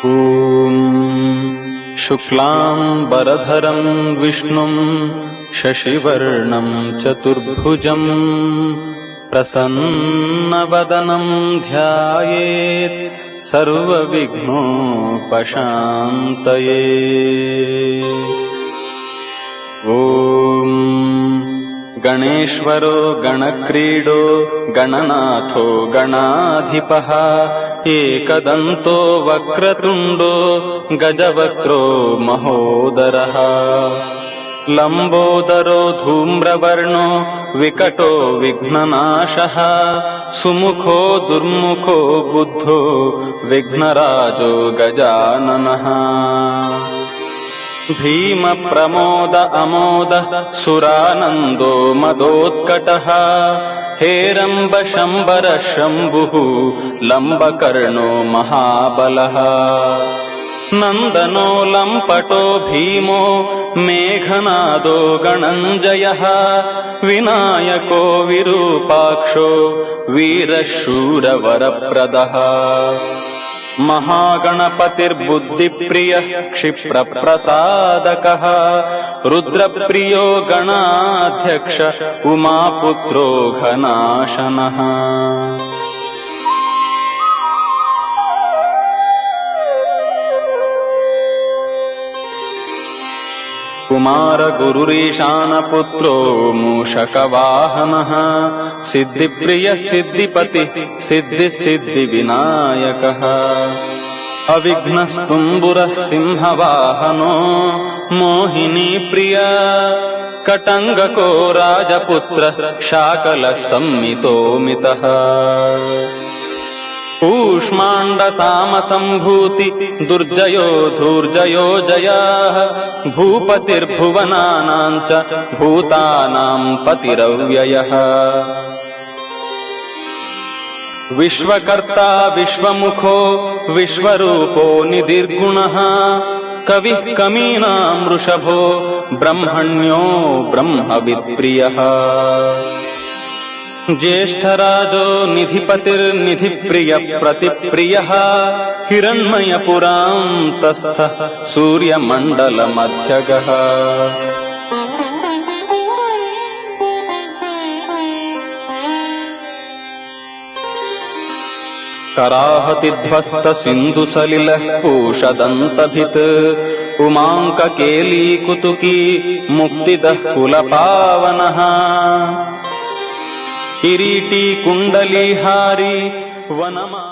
ॐ शुक्लाम्बरधरं विष्णुं शशिवर्णं चतुर्भुजं प्रसन्नवदनं ध्यायेत् सर्वविघ्नोपशान्तये। ॐ गणेश्वरो गणक्रीडो गणनाथो गणाधिपः एकदन्तो वक्रतुण्डो गजवक्रो महोदरः लम्बोदरो धूम्रवर्णो विकटो विघ्ननाशः सुमुखो दुर्मुखो बुद्धो विघ्नराजो गजाननः भीमप्रमोद अमोद सुरानन्दो मदोत्कटः हेरम्ब शम्बर शम्भुः लम्बकर्णो महाबलः नन्दनो लम्पटो भीमो मेघनादो गणञ्जयः विनायको विरूपाक्षो वीरशूरवरप्रदः महागणपतिर्बुद्धिप्रियः क्षिप्रप्रसादकः रुद्रप्रियो गणाध्यक्ष उमापुत्रो घनाशनः कुमारगुरुरीशानपुत्रो मूषकवाहनः सिद्धिप्रियः सिद्धिपतिः सिद्धिसिद्धिविनायकः अविघ्नस्तुम्बुरः सिंहवाहनो मोहिनीप्रिया कटङ्गको राजपुत्रः शाकलः संमितोमितः कूष्माण्डसामसम्भूति दुर्जयो धूर्जयो जयाः भूपतिर्भुवनानां च भूतानां पतिरव्ययः विश्वकर्ता विश्वमुखो विश्वरूपो निधिर्गुणः कविः कवीनां वृषभो ब्रह्मण्यो ब्रह्मवित्प्रियः ज्येष्ठराजो निधिपतिर्निधिप्रियः प्रतिप्रियः हिरण्मयपुरान्तस्थः सूर्यमण्डलमध्यगः कराहतिध्वस्तसिन्धुसलिलः पूषदन्तभित् उमाङ्ककेलीकुतुकी मुक्तिदः कुलपावनः किरीटी कुण्डलीहारी वनमा